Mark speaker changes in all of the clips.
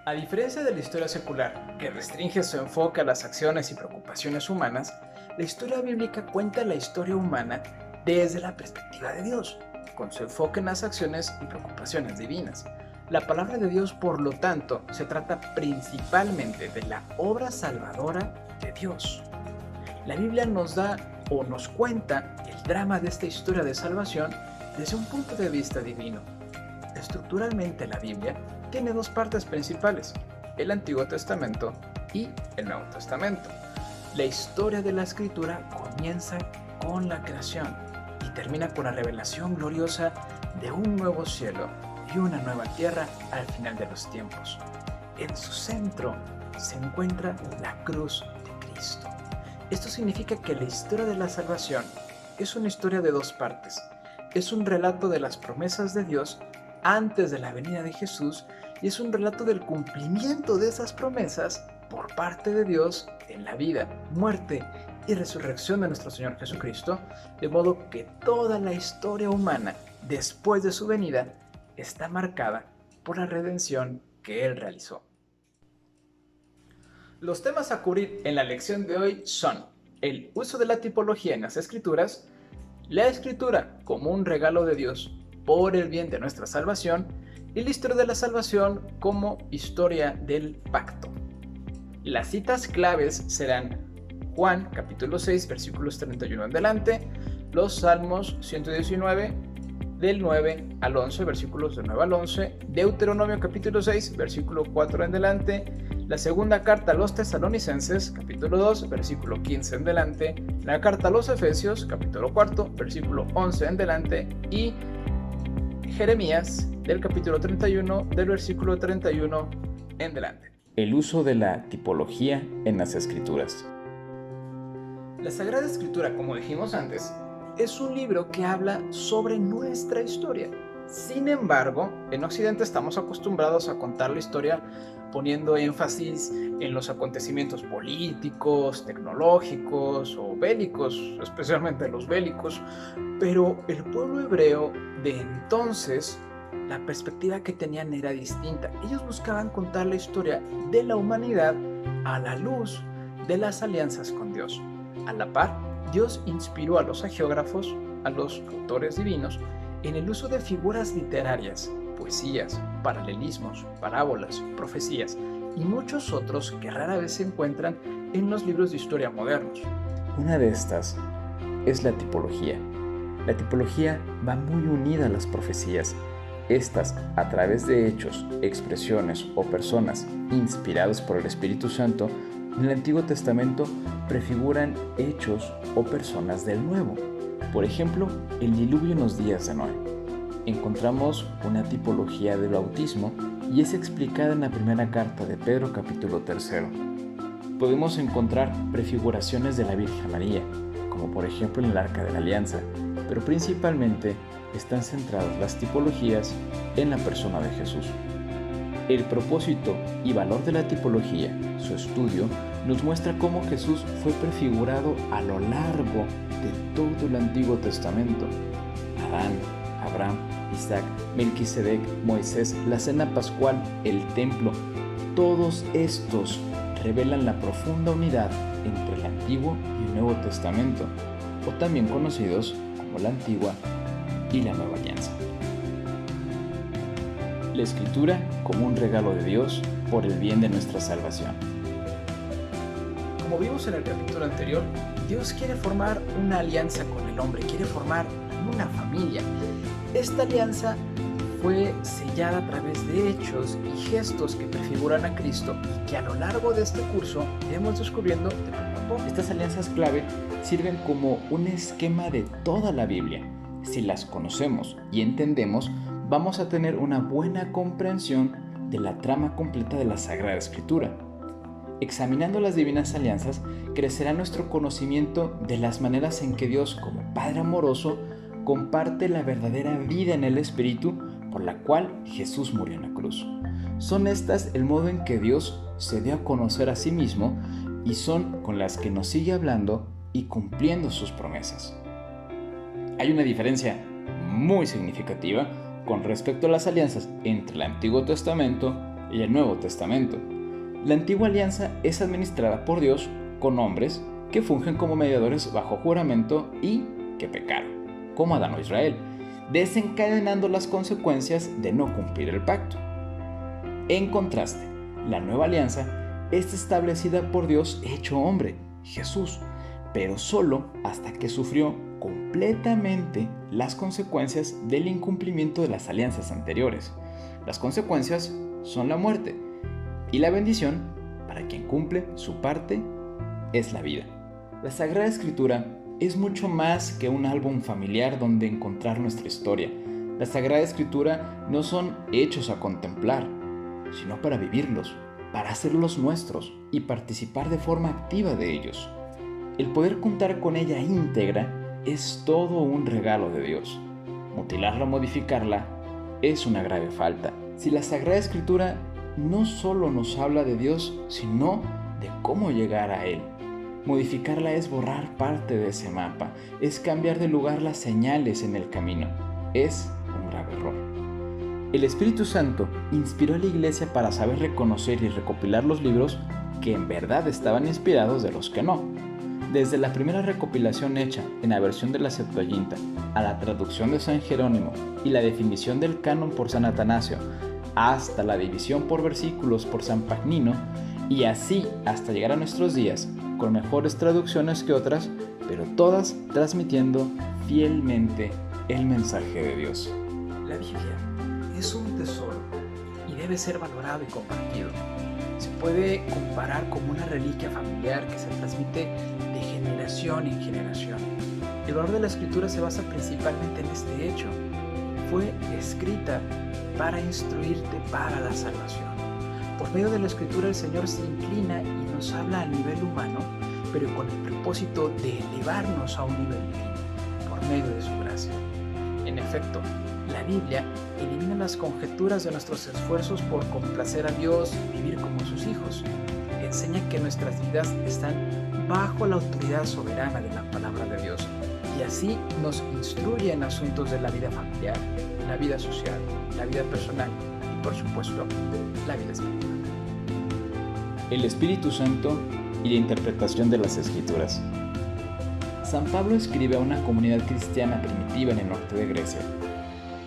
Speaker 1: A diferencia de la historia secular, que restringe su enfoque a las acciones y preocupaciones humanas, la historia bíblica cuenta la historia humana desde la perspectiva de Dios, con su enfoque en las acciones y preocupaciones divinas. La palabra de Dios, por lo tanto, se trata principalmente de la obra salvadora de Dios. La Biblia nos da o nos cuenta el drama de esta historia de salvación desde un punto de vista divino. Estructuralmente la Biblia tiene dos partes principales, el Antiguo Testamento y el Nuevo Testamento. La historia de la Escritura comienza con la creación y termina con la revelación gloriosa de un nuevo cielo y una nueva tierra al final de los tiempos. En su centro se encuentra la cruz de Cristo. Esto significa que la historia de la salvación es una historia de dos partes. Es un relato de las promesas de Dios antes de la venida de Jesús y es un relato del cumplimiento de esas promesas por parte de Dios en la vida, muerte y resurrección de nuestro Señor Jesucristo, de modo que toda la historia humana después de su venida está marcada por la redención que Él realizó. Los temas a cubrir en la lección de hoy son el uso de la tipología en las Escrituras, la Escritura como un regalo de Dios por el bien de nuestra salvación y la historia de la salvación como historia del pacto. Las citas claves serán Juan capítulo 6 versículos 31 en adelante, los Salmos 119 del 9 al 11, versículos del 9 al 11, Deuteronomio capítulo 6 versículo 4 en adelante, la segunda carta a los Tesalonicenses capítulo 2 versículo 15 en adelante, la carta a los Efesios capítulo 4 versículo 11 en adelante y Jeremías del capítulo 31 del versículo 31 en adelante.
Speaker 2: El uso de la tipología en las Escrituras.
Speaker 1: La Sagrada Escritura, como dijimos antes, es un libro que habla sobre nuestra historia. Sin embargo, en Occidente estamos acostumbrados a contar la historia poniendo énfasis en los acontecimientos políticos, tecnológicos o bélicos, especialmente los bélicos, pero el pueblo hebreo de entonces, la perspectiva que tenían era distinta. Ellos buscaban contar la historia de la humanidad a la luz de las alianzas con Dios. A la par, Dios inspiró a los hagiógrafos, a los autores divinos, en el uso de figuras literarias, poesías, paralelismos, parábolas, profecías y muchos otros que rara vez se encuentran en los libros de historia modernos.
Speaker 2: Una de estas es la tipología. La tipología va muy unida a las profecías. Estas, a través de hechos, expresiones o personas inspirados por el Espíritu Santo, en el Antiguo Testamento prefiguran hechos o personas del Nuevo. Por ejemplo, el diluvio en los días de Noé. Encontramos una tipología del bautismo y es explicada en la primera carta de Pedro capítulo 3. Podemos encontrar prefiguraciones de la Virgen María, como por ejemplo en el Arca de la Alianza, pero principalmente están centradas las tipologías en la persona de Jesús. El propósito y valor de la tipología, su estudio, nos muestra cómo Jesús fue prefigurado a lo largo de todo el Antiguo Testamento. Adán, Abraham, Isaac, Melquisedec, Moisés, la cena pascual, el templo, todos estos revelan la profunda unidad entre el Antiguo y el Nuevo Testamento, o también conocidos como la Antigua y la Nueva Alianza. La Escritura como un regalo de Dios por el bien de nuestra salvación.
Speaker 1: Como vimos en el capítulo anterior, Dios quiere formar una alianza con el hombre, quiere formar una familia. Esta alianza fue sellada a través de hechos y gestos que prefiguran a Cristo y que a lo largo de este curso iremos descubriendo de poco a poco.
Speaker 2: Estas alianzas clave sirven como un esquema de toda la Biblia. Si las conocemos y entendemos, vamos a tener una buena comprensión de la trama completa de la Sagrada Escritura. Examinando las divinas alianzas, crecerá nuestro conocimiento de las maneras en que Dios, como Padre amoroso, comparte la verdadera vida en el Espíritu por la cual Jesús murió en la cruz. Son estas el modo en que Dios se dio a conocer a sí mismo y son con las que nos sigue hablando y cumpliendo sus promesas. Hay una diferencia muy significativa con respecto a las alianzas entre el Antiguo Testamento y el Nuevo Testamento. La antigua alianza es administrada por Dios con hombres que fungen como mediadores bajo juramento y que pecaron, como Adán o Israel, desencadenando las consecuencias de no cumplir el pacto. En contraste, la nueva alianza es establecida por Dios hecho hombre, Jesús, pero solo hasta que sufrió completamente las consecuencias del incumplimiento de las alianzas anteriores. Las consecuencias son la muerte, y la bendición, para quien cumple su parte, es la vida. La Sagrada Escritura es mucho más que un álbum familiar donde encontrar nuestra historia. La Sagrada Escritura no son hechos a contemplar, sino para vivirlos, para hacerlos nuestros y participar de forma activa de ellos. El poder contar con ella íntegra es todo un regalo de Dios. Mutilarla o modificarla es una grave falta. Si la Sagrada Escritura no solo nos habla de Dios, sino de cómo llegar a Él. Modificarla es borrar parte de ese mapa, es cambiar de lugar las señales en el camino. Es un grave error. El Espíritu Santo inspiró a la Iglesia para saber reconocer y recopilar los libros que en verdad estaban inspirados de los que no. Desde la primera recopilación hecha en la versión de la Septuaginta, a la traducción de San Jerónimo y la definición del canon por San Atanasio, hasta la división por versículos por San Pagnino, y así hasta llegar a nuestros días, con mejores traducciones que otras, pero todas transmitiendo fielmente el mensaje de Dios.
Speaker 1: La Biblia es un tesoro y debe ser valorado y compartido. Se puede comparar como una reliquia familiar que se transmite de generación en generación. El valor de la Escritura se basa principalmente en este hecho. Fue escrita para instruirte para la salvación. Por medio de la Escritura el Señor se inclina y nos habla a nivel humano, pero con el propósito de elevarnos a un nivel divino, por medio de su gracia. En efecto, la Biblia elimina las conjeturas de nuestros esfuerzos por complacer a Dios y vivir como sus hijos. Enseña que nuestras vidas están bajo la autoridad soberana de la palabra de Dios, y así nos instruye en asuntos de la vida familiar, la vida social, la vida personal y, por supuesto, la vida espiritual.
Speaker 2: El Espíritu Santo y la interpretación de las Escrituras. San Pablo escribe a una comunidad cristiana primitiva en el norte de Grecia.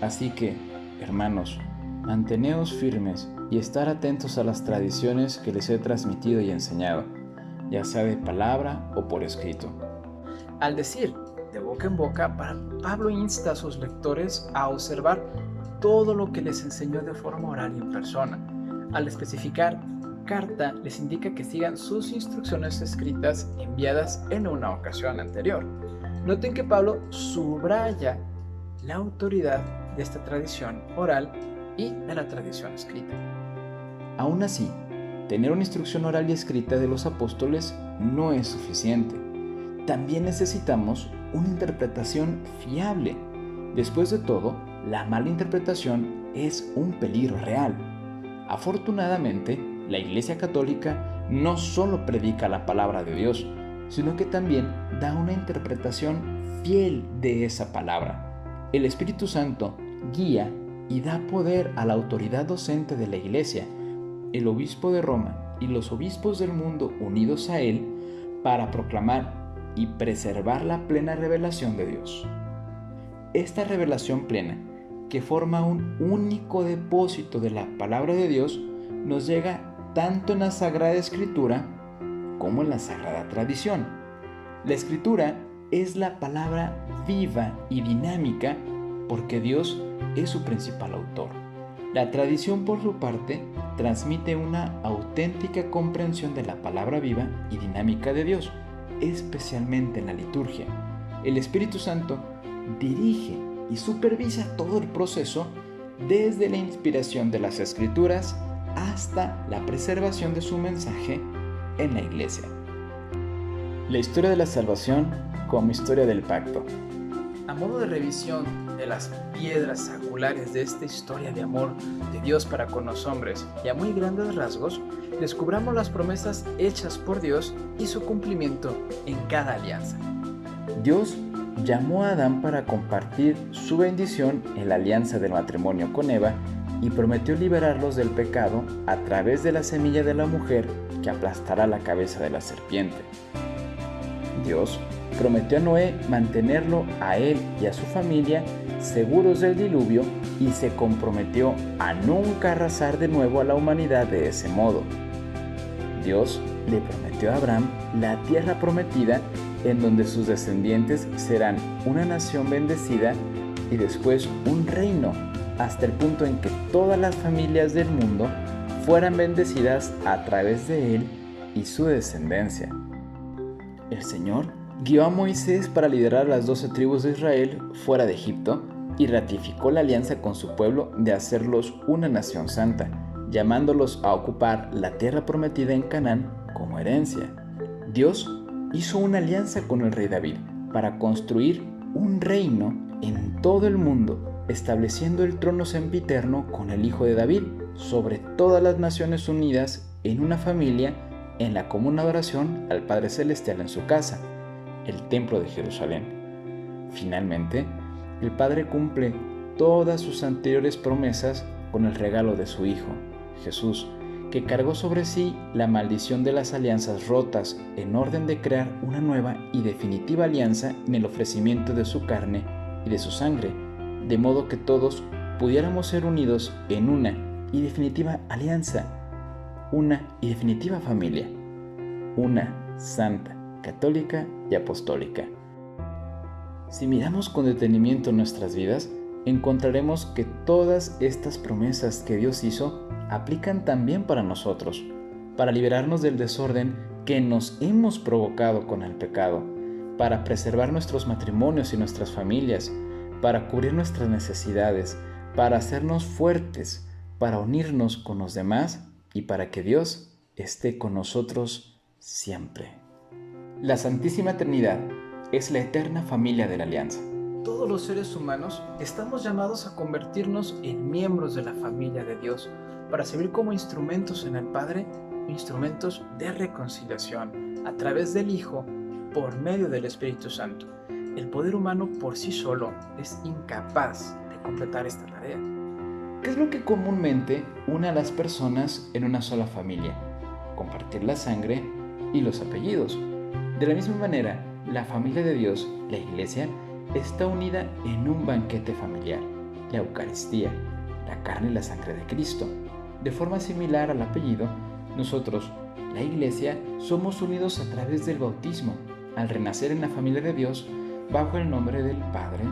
Speaker 2: Así que, hermanos, manteneos firmes y estar atentos a las tradiciones que les he transmitido y enseñado, ya sea de palabra o por escrito.
Speaker 1: Al decir de boca en boca, Pablo insta a sus lectores a observar todo lo que les enseñó de forma oral y en persona. Al especificar carta, les indica que sigan sus instrucciones escritas enviadas en una ocasión anterior. Noten que Pablo subraya la autoridad de esta tradición oral y de la tradición escrita.
Speaker 2: Aún así, tener una instrucción oral y escrita de los apóstoles no es suficiente. También necesitamos una interpretación fiable. Después de todo, la mala interpretación es un peligro real. Afortunadamente, la Iglesia Católica no solo predica la palabra de Dios, sino que también da una interpretación fiel de esa palabra. El Espíritu Santo guía y da poder a la autoridad docente de la Iglesia, el obispo de Roma y los obispos del mundo unidos a él, para proclamar y preservar la plena revelación de Dios. Esta revelación plena, que forma un único depósito de la palabra de Dios, nos llega tanto en la Sagrada Escritura como en la Sagrada Tradición. La Escritura es la palabra viva y dinámica porque Dios es su principal autor. La tradición, por su parte, transmite una auténtica comprensión de la palabra viva y dinámica de Dios, especialmente en la liturgia. El Espíritu Santo dirige y supervisa todo el proceso desde la inspiración de las Escrituras hasta la preservación de su mensaje en la Iglesia. La historia de la salvación como historia del pacto.
Speaker 1: A modo de revisión de las piedras angulares de esta historia de amor de Dios para con los hombres y a muy grandes rasgos, descubramos las promesas hechas por Dios y su cumplimiento en cada alianza.
Speaker 2: Dios llamó a Adán para compartir su bendición en la alianza del matrimonio con Eva y prometió liberarlos del pecado a través de la semilla de la mujer que aplastará la cabeza de la serpiente. Dios prometió a Noé mantenerlo a él y a su familia seguros del diluvio y se comprometió a nunca arrasar de nuevo a la humanidad de ese modo. Dios le prometió a Abraham la tierra prometida en donde sus descendientes serán una nación bendecida y después un reino, hasta el punto en que todas las familias del mundo fueran bendecidas a través de él y su descendencia. El Señor guió a Moisés para liderar a las 12 tribus de Israel fuera de Egipto y ratificó la alianza con su pueblo de hacerlos una nación santa, llamándolos a ocupar la tierra prometida en Canaán como herencia. Dios hizo una alianza con el rey David para construir un reino en todo el mundo, estableciendo el trono sempiterno con el hijo de David sobre todas las naciones unidas en una familia en la común adoración al Padre Celestial en su casa, el Templo de Jerusalén. Finalmente, el Padre cumple todas sus anteriores promesas con el regalo de su Hijo, Jesús, que cargó sobre sí la maldición de las alianzas rotas en orden de crear una nueva y definitiva alianza en el ofrecimiento de su carne y de su sangre, de modo que todos pudiéramos ser unidos en una y definitiva alianza, una y definitiva familia, una santa, católica y apostólica. Si miramos con detenimiento nuestras vidas, encontraremos que todas estas promesas que Dios hizo aplican también para nosotros, para liberarnos del desorden que nos hemos provocado con el pecado, para preservar nuestros matrimonios y nuestras familias, para cubrir nuestras necesidades, para hacernos fuertes, para unirnos con los demás y para que Dios esté con nosotros siempre. La Santísima Trinidad es la eterna familia de la Alianza.
Speaker 1: Todos los seres humanos estamos llamados a convertirnos en miembros de la familia de Dios para servir como instrumentos en el Padre, instrumentos de reconciliación a través del Hijo por medio del Espíritu Santo. El poder humano por sí solo es incapaz de completar esta tarea.
Speaker 2: ¿Qué es lo que comúnmente une a las personas en una sola familia? Compartir la sangre y los apellidos. De la misma manera, la familia de Dios, la Iglesia, está unida en un banquete familiar, la Eucaristía, la carne y la sangre de Cristo. De forma similar al apellido, nosotros, la Iglesia, somos unidos a través del bautismo, al renacer en la familia de Dios, bajo el nombre del Padre,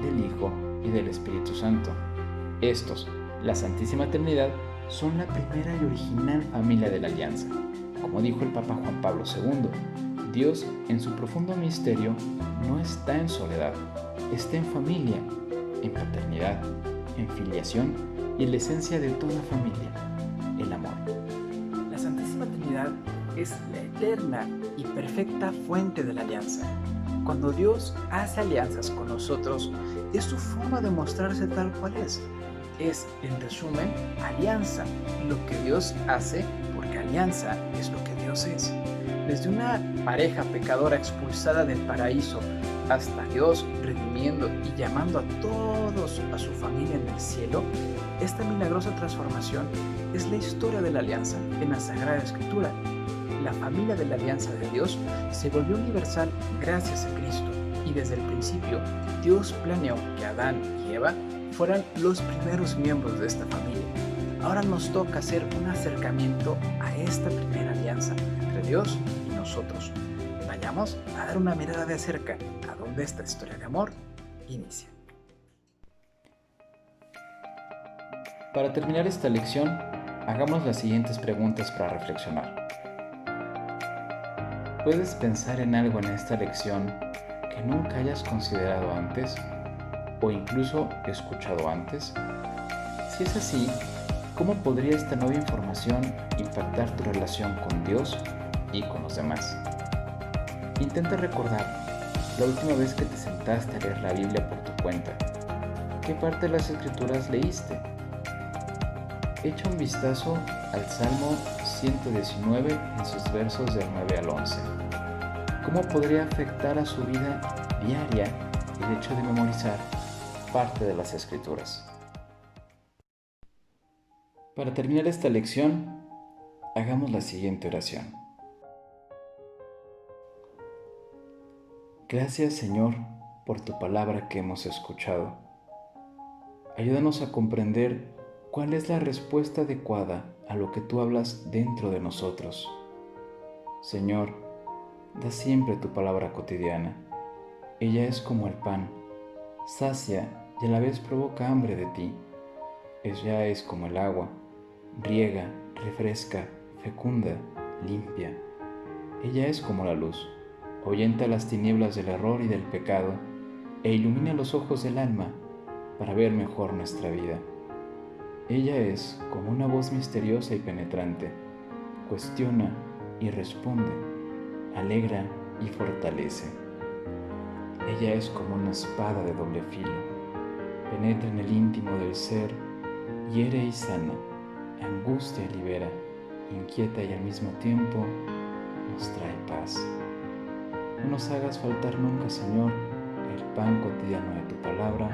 Speaker 2: del Hijo y del Espíritu Santo. Estos, la Santísima Trinidad, son la primera y original familia de la Alianza. Como dijo el Papa Juan Pablo II, Dios, en su profundo misterio, no está en soledad, está en familia, en paternidad, en filiación y en la esencia de toda familia, el amor.
Speaker 1: La Santísima Trinidad es la eterna y perfecta fuente de la alianza. Cuando Dios hace alianzas con nosotros, es su forma de mostrarse tal cual es. Es, en resumen, alianza, lo que Dios hace, porque alianza es lo que Dios es. Desde una pareja pecadora expulsada del paraíso hasta Dios redimiendo y llamando a todos a su familia en el cielo, esta milagrosa transformación es la historia de la alianza en la Sagrada Escritura. La familia de la alianza de Dios se volvió universal gracias a Cristo, y desde el principio Dios planeó que Adán y Eva fueran los primeros miembros de esta familia. Ahora nos toca hacer un acercamiento a esta primera alianza entre Dios y nosotros. Vayamos a dar una mirada de cerca a donde esta historia de amor inicia.
Speaker 2: Para terminar esta lección, hagamos las siguientes preguntas para reflexionar. ¿Puedes pensar en algo en esta lección que nunca hayas considerado antes o incluso escuchado antes? Si es así, ¿cómo podría esta nueva información impactar tu relación con Dios y con los demás? Intenta recordar la última vez que te sentaste a leer la Biblia por tu cuenta. ¿Qué parte de las Escrituras leíste? Echa un vistazo al Salmo 119 en sus versos del 9 al 11. ¿Cómo podría afectar a su vida diaria el hecho de memorizar parte de las Escrituras? Para terminar esta lección, hagamos la siguiente oración. Gracias, Señor, por tu palabra que hemos escuchado. Ayúdanos a comprender cuál es la respuesta adecuada a lo que tú hablas dentro de nosotros. Señor, da siempre tu palabra cotidiana. Ella es como el pan, sacia y a la vez provoca hambre de ti. Ella es como el agua, riega, refresca, fecunda, limpia. Ella es como la luz, ahuyenta las tinieblas del error y del pecado e ilumina los ojos del alma para ver mejor nuestra vida. Ella es como una voz misteriosa y penetrante, cuestiona y responde, alegra y fortalece. Ella es como una espada de doble filo, penetra en el íntimo del ser, hiere y sana, angustia y libera, inquieta y al mismo tiempo nos trae paz. No nos hagas faltar nunca, Señor, el pan cotidiano de tu palabra.